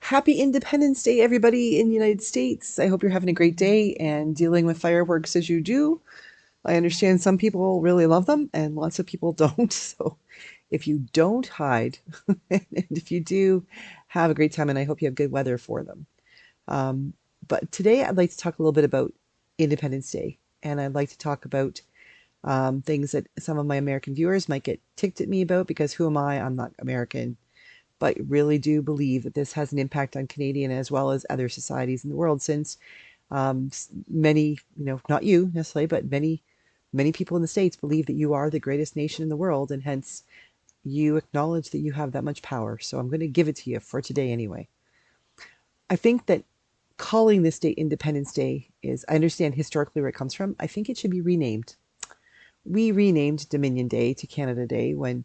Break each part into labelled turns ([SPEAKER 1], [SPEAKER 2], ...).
[SPEAKER 1] Happy Independence Day, everybody in the United States. I hope you're having a great day and dealing with fireworks as you do. I understand some people really love them and lots of people don't. So if you don't, hide. And if you do, have a great time, and I hope you have good weather for them. Um, but today I'd like to talk a little bit about Independence Day. And I'd like to talk about things that some of my American viewers might get ticked at me about because who am I? I'm not American, but really do believe that this has an impact on Canadian as well as other societies in the world, since many, not you necessarily, but many people in the States believe that you are the greatest nation in the world, and hence you acknowledge that you have that much power. So I'm going to give it to you for today anyway. I think that calling this day Independence Day is, I understand historically where it comes from. I think it should be renamed. We renamed Dominion Day to Canada Day when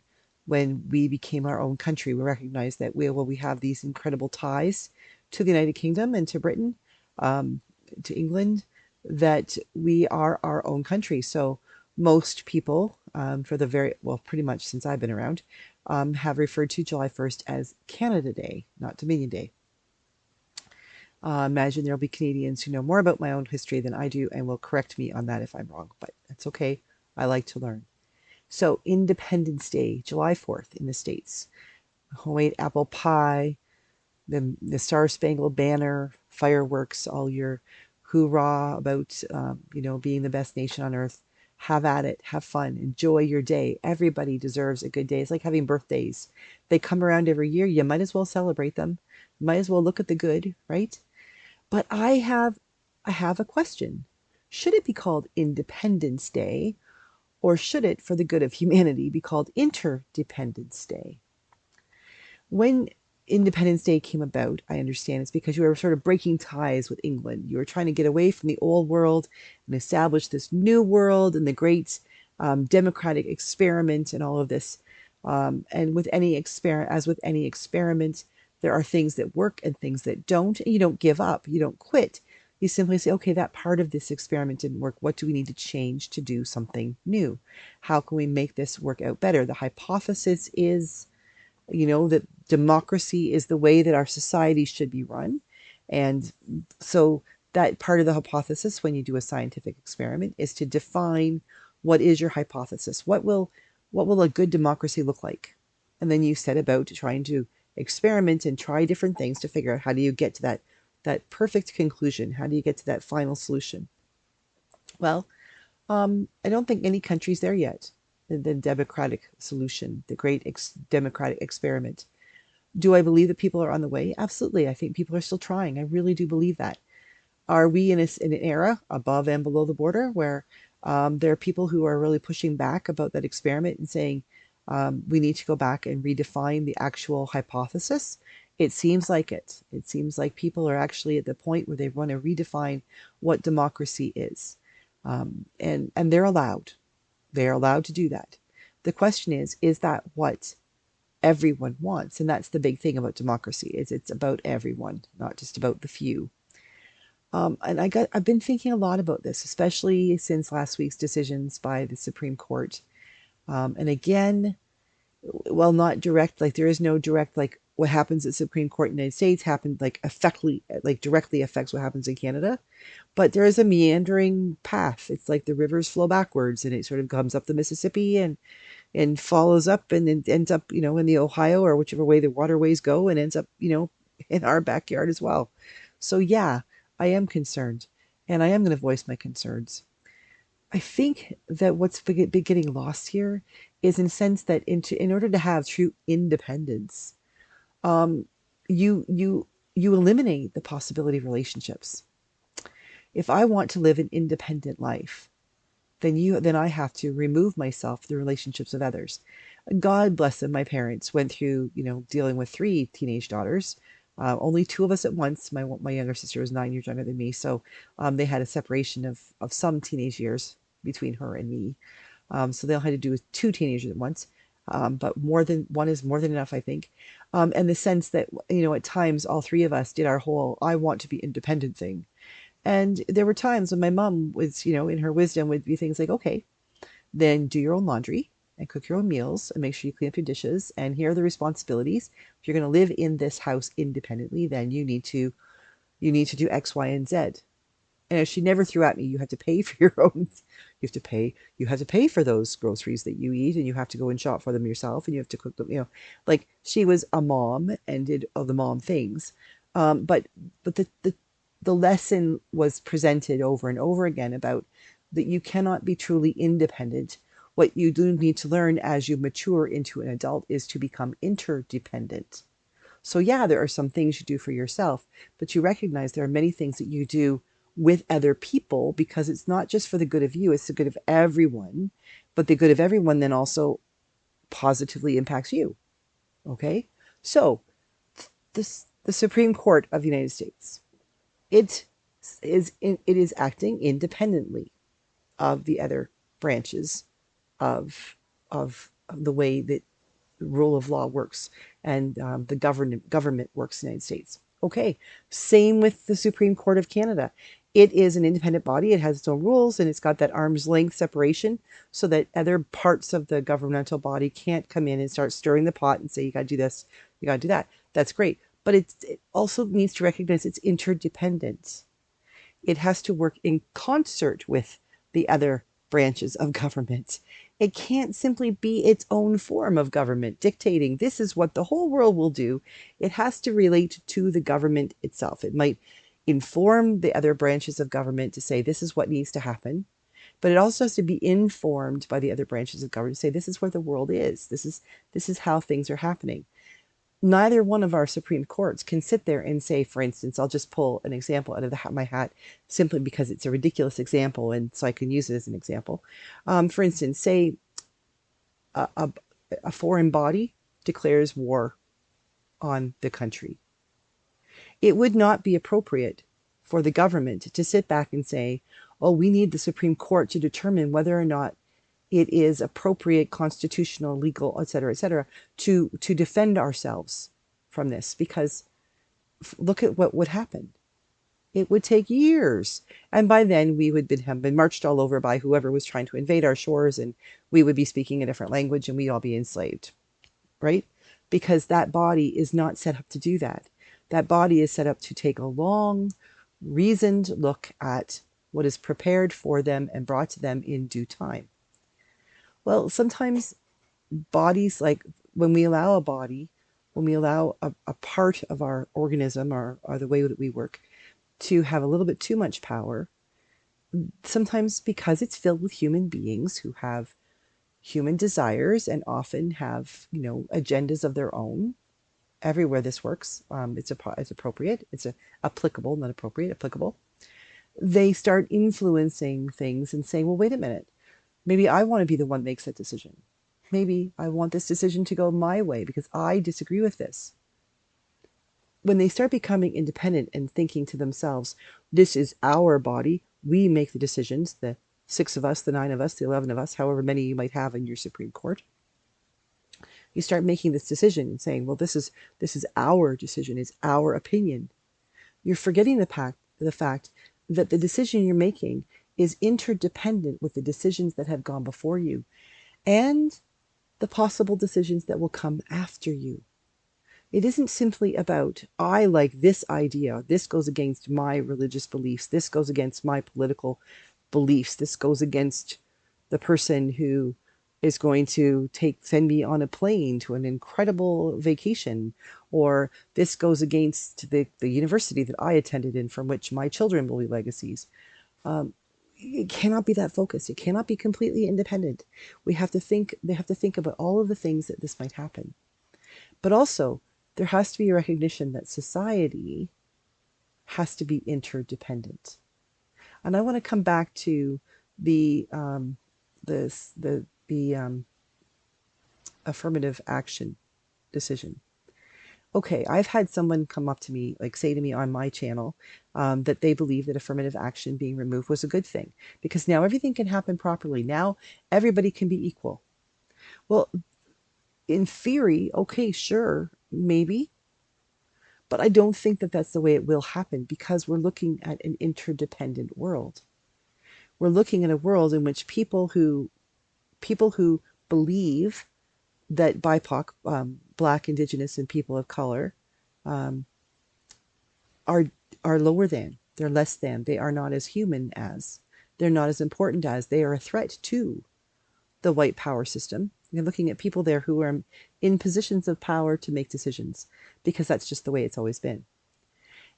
[SPEAKER 1] we became our own country. We recognized that we have these incredible ties to the United Kingdom and to Britain, um, to England, that we are our own country. So most people, for the very well, pretty much since I've been around, have referred to July 1st as Canada Day, not Dominion Day. Imagine there'll be Canadians who know more about my own history than I do and will correct me on that if I'm wrong, but that's okay. I like to learn. So Independence Day, July 4th in the States. Homemade apple pie, the Star Spangled Banner, fireworks, all your hoorah about, being the best nation on earth. Have at it. Have fun. Enjoy your day. Everybody deserves a good day. It's like having birthdays. They come around every year. You might as well celebrate them. Might as well look at the good, right? But I have a question. Should it be called Independence Day, or should it, for the good of humanity, be called Interdependence Day? When Independence Day came about, I understand it's because you were sort of breaking ties with England. You were trying to get away from the old world and establish this new world and the great democratic experiment and all of this. And with any experiment, as with any experiment, there are things that work and things that don't. And you don't give up. You don't quit. You simply say, okay, that part of this experiment didn't work. What do we need to change to do something new? How can we make this work out better? The hypothesis is, that democracy is the way that our society should be run. And so that part of the hypothesis when you do a scientific experiment is to define what is your hypothesis. What will a good democracy look like? And then you set about trying to experiment and try different things to figure out how do you get to that perfect conclusion? How do you get to that final solution? Well, I don't think any country's there yet. The democratic solution, the great democratic experiment. Do I believe that people are on the way? Absolutely. I think people are still trying. I really do believe that. Are we in an era above and below the border where there are people who are really pushing back about that experiment and saying we need to go back and redefine the actual hypothesis? It seems like it. It seems like people are actually at the point where they want to redefine what democracy is. And they're allowed. They're allowed to do that. The question is that what everyone wants? And that's the big thing about democracy, is it's about everyone, not just about the few. And I've been thinking a lot about this, especially since last week's decisions by the Supreme Court. And again, well, not direct, like there is no direct, like what happens at Supreme Court in the United States happened like effectively, like directly affects what happens in Canada. But there is a meandering path. It's like the rivers flow backwards, and it sort of comes up the Mississippi and follows up and then ends up, in the Ohio or whichever way the waterways go, and ends up, in our backyard as well. So yeah, I am concerned, and I am going to voice my concerns. I think that what's been getting lost here is in a sense that in order to have true independence, um, you eliminate the possibility of relationships. If I want to live an independent life, then I have to remove myself from the relationships of others. God bless them. My parents went through, dealing with three teenage daughters. Only two of us at once. My younger sister was 9 years younger than me, so they had a separation of some teenage years between her and me. So they all had to do with two teenagers at once. But more than one is more than enough, I think. And the sense that, at times all three of us did our whole "I want to be independent" thing. And there were times when my mom was, in her wisdom, would be things like, okay, then do your own laundry and cook your own meals and make sure you clean up your dishes. And here are the responsibilities. If you're going to live in this house independently, then you need to do X, Y, and Z. And she never threw at me, you have to pay for your own, you have to pay for those groceries that you eat, and you have to go and shop for them yourself, and you have to cook them, like she was a mom and did all the mom things. But the lesson was presented over and over again about that you cannot be truly independent. What you do need to learn as you mature into an adult is to become interdependent. So, yeah, there are some things you do for yourself, but you recognize there are many things that you do with other people because it's not just for the good of you, it's the good of everyone. But the good of everyone then also positively impacts you. Okay? So, the Supreme Court of the United States, it it is acting independently of the other branches of the way that the rule of law works and the government works in the United States. Okay, same with the Supreme Court of Canada. It is an independent body. It has its own rules and it's got that arm's length separation so that other parts of the governmental body can't come in and start stirring the pot and say, you got to do this, you got to do that. That's great. But it also needs to recognize its interdependence. It has to work in concert with the other branches of government. It can't simply be its own form of government, dictating this is what the whole world will do. It has to relate to the government itself. It might inform the other branches of government to say this is what needs to happen, but it also has to be informed by the other branches of government to say this is where the world is. This is how things are happening. Neither one of our Supreme Courts can sit there and say, for instance, I'll just pull an example out of my hat simply because it's a ridiculous example and so I can use it as an example. For instance, say a, a, a foreign body declares war on the country. It would not be appropriate for the government to sit back and say, oh, we need the Supreme Court to determine whether or not it is appropriate, constitutional, legal, et cetera, to defend ourselves from this. Because look at what would happen. It would take years. And by then we would have been marched all over by whoever was trying to invade our shores, and we would be speaking a different language and we'd all be enslaved, right? Because that body is not set up to do that. That body is set up to take a long, reasoned look at what is prepared for them and brought to them in due time. Well, sometimes bodies, like when we allow a body, when we allow a part of our organism or the way that we work to have a little bit too much power, sometimes because it's filled with human beings who have human desires and often have, agendas of their own. Everywhere this works, it's appropriate, applicable, not appropriate, applicable. They start influencing things and saying, well, wait a minute, maybe I want to be the one that makes that decision. Maybe I want this decision to go my way because I disagree with this. When they start becoming independent and thinking to themselves, this is our body, we make the decisions, the 6 of us, the 9 of us, the 11 of us, however many you might have in your Supreme Court, you start making this decision and saying, well, this is our decision, it's our opinion. You're forgetting the fact that the decision you're making is interdependent with the decisions that have gone before you and the possible decisions that will come after you. It isn't simply about, I like this idea, this goes against my religious beliefs, this goes against my political beliefs, this goes against the person who is going to send me on a plane to an incredible vacation, or this goes against the university that I attended and from which my children will be legacies. It cannot be that focused. It cannot be completely independent. They have to think about all of the things that this might happen. But also, there has to be a recognition that society has to be interdependent. And I want to come back to the affirmative action decision. Okay, I've had someone come up to me, like say to me on my channel, that they believe that affirmative action being removed was a good thing because now everything can happen properly. Now everybody can be equal. Well, in theory, okay, sure, maybe, but I don't think that that's the way it will happen because we're looking at an interdependent world. We're looking at a world in which people who believe that BIPOC, Black, Indigenous, and people of color, um, are lower than, they're less than, they are not as human as, they're not as important as, they are a threat to the white power system. You're looking at people there who are in positions of power to make decisions because that's just the way it's always been.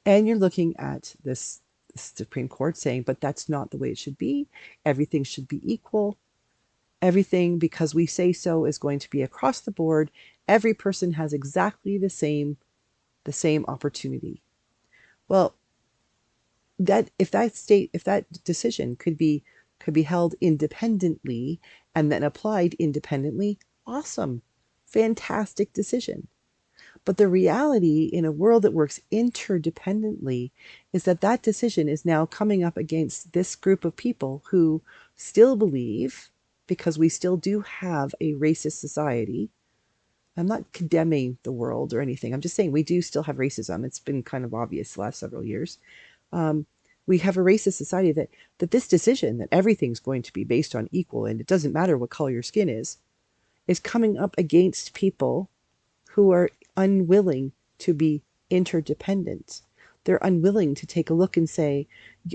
[SPEAKER 1] And you're looking at this Supreme Court saying, but that's not the way it should be. Everything should be equal. Everything, because we say so, is going to be across the board. Every person has exactly the same opportunity. Well, that if that decision could be held independently and then applied independently, awesome, fantastic decision. But the reality in a world that works interdependently is that that decision is now coming up against this group of people who still believe, because we still do have a racist society. I'm not condemning the world or anything. I'm just saying we do still have racism. It's been kind of obvious the last several years. Um, we have a racist society that this decision that everything's going to be based on equal and it doesn't matter what color your skin is coming up against people who are unwilling to be interdependent. They're unwilling to take a look and say,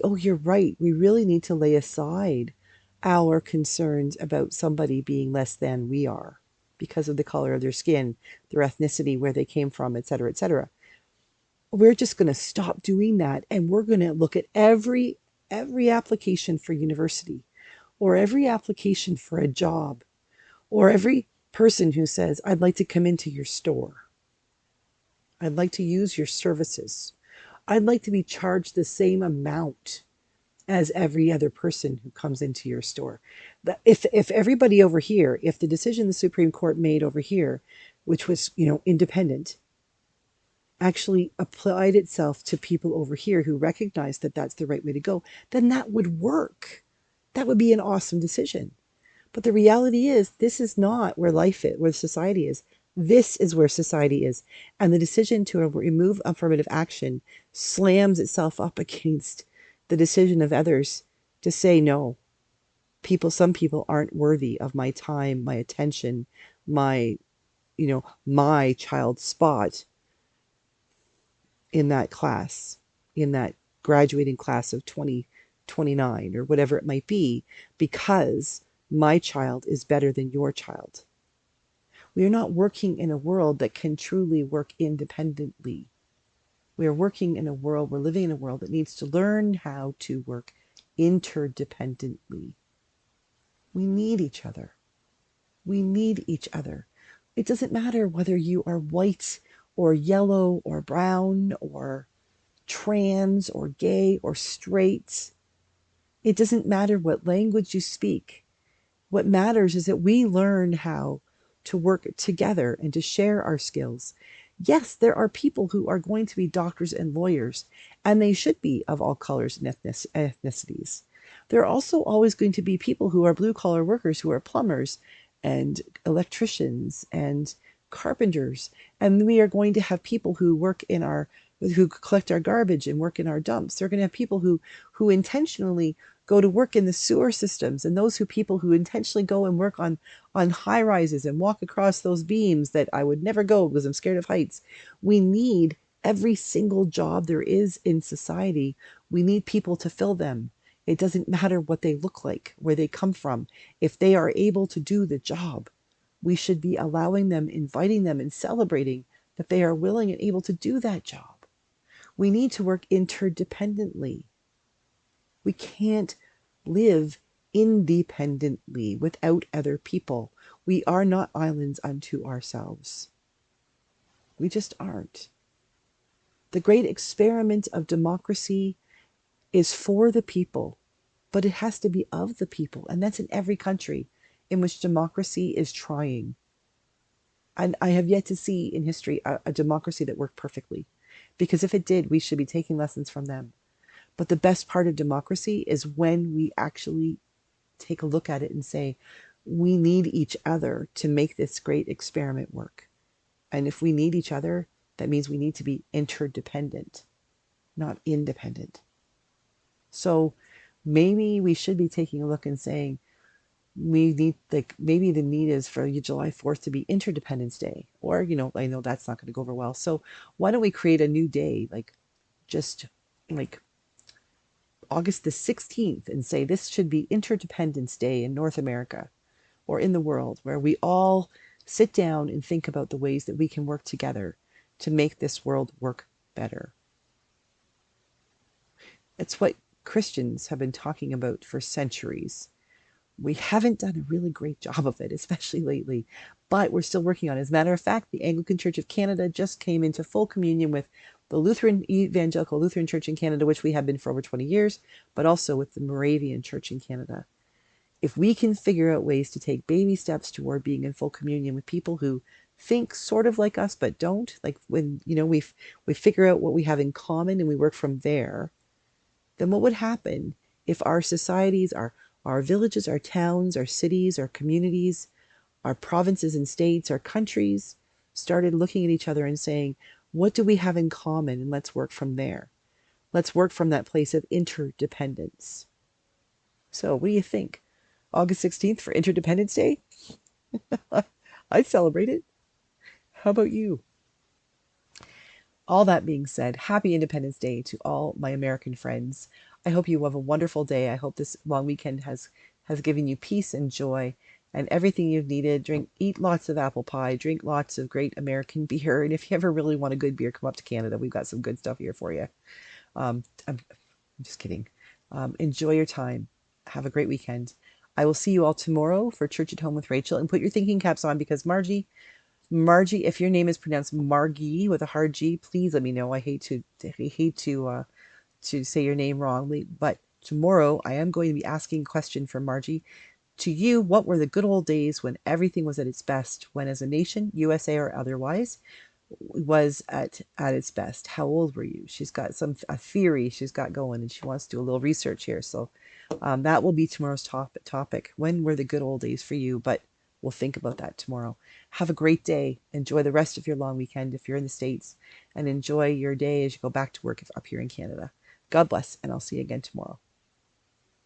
[SPEAKER 1] oh, you're right. We really need to lay aside our concerns about somebody being less than we are because of the color of their skin, their ethnicity, where they came from, et cetera, et cetera. We're just going to stop doing that, and we're going to look at every application for university, or every application for a job, or every person who says, I'd like to come into your store. I'd like to use your services. I'd like to be charged the same amount as every other person who comes into your store. If everybody over here, if the decision the Supreme Court made over here, which was, independent, actually applied itself to people over here who recognize that that's the right way to go, then that would work. That would be an awesome decision. But the reality is, this is not where life is, where society is. This is where society is. And the decision to remove affirmative action slams itself up against the decision of others to say, no, some people aren't worthy of my time, my attention, my, my child's spot in that class, in that graduating class of 2029 or whatever it might be, because my child is better than your child. We are not working in a world that can truly work independently. We are working in a world, we're living in a world that needs to learn how to work interdependently. We need each other. We need each other. It doesn't matter whether you are white or yellow or brown or trans or gay or straight. It doesn't matter what language you speak. What matters is that we learn how to work together and to share our skills. Yes, there are people who are going to be doctors and lawyers, and they should be of all colors and ethnicities. There are also always going to be people who are blue collar workers, who are plumbers and electricians and carpenters. And we are going to have people who who collect our garbage and work in our dumps. They're going to have people who intentionally go to work in the sewer systems, and people who intentionally go and work on high rises and walk across those beams that I would never go because I'm scared of heights. We need every single job there is in society. We need people to fill them. It doesn't matter what they look like, where they come from. If they are able to do the job, we should be allowing them, inviting them, and celebrating that they are willing and able to do that job. We need to work interdependently. We can't live independently without other people. We are not islands unto ourselves. We just aren't. The great experiment of democracy is for the people, but it has to be of the people. And that's in every country in which democracy is trying. And I have yet to see in history a democracy that worked perfectly. Because if it did, we should be taking lessons from them. But the best part of democracy is when we actually take a look at it and say, we need each other to make this great experiment work. And if we need each other, that means we need to be interdependent, not independent. So maybe we should be taking a look and saying, We need, like, maybe the need is for July 4th to be Interdependence Day, or I know that's not going to go over well. So why don't we create a new day, like just like August the 16th, and say this should be Interdependence Day in North America or in the world, where we all sit down and think about the ways that we can work together to make this world work better. It's what Christians have been talking about for centuries. We haven't done a really great job of it, especially lately, but we're still working on it. As a matter of fact, the Anglican Church of Canada just came into full communion with the Lutheran Evangelical Lutheran Church in Canada, which we have been for over 20 years, but also with the Moravian Church in Canada. If we can figure out ways to take baby steps toward being in full communion with people who think sort of like us but don't, like when we figure out what we have in common and we work from there, then what would happen if our societies, our villages, our towns, our cities, our communities, our provinces and states, our countries started looking at each other and saying, what do we have in common? And let's work from there. Let's work from that place of interdependence. So, what do you think? August 16th for Interdependence Day? I'd celebrate it. How about you? All that being said, happy Independence Day to all my American friends. I hope you have a wonderful day. I hope this long weekend has given you peace and joy and everything you've needed. Eat lots of apple pie, drink lots of great American beer, and if you ever really want a good beer, come up to Canada. We've got some good stuff here for you. I'm just kidding. Enjoy your time. Have a great weekend. I will see you all tomorrow for Church at Home with Rachel, and put your thinking caps on, because Margie, if your name is pronounced Margie with a hard G, please let me know. I hate to say your name wrongly, but tomorrow I am going to be asking a question from Margie. To you, what were the good old days when everything was at its best, when as a nation, USA or otherwise, was at its best? How old were you? She's got a theory she's got going, and she wants to do a little research here. So that will be tomorrow's topic. When were the good old days for you? But we'll think about that tomorrow. Have a great day. Enjoy the rest of your long weekend if you're in the States, and enjoy your day as you go back to work up here in Canada. God bless, and I'll see you again tomorrow.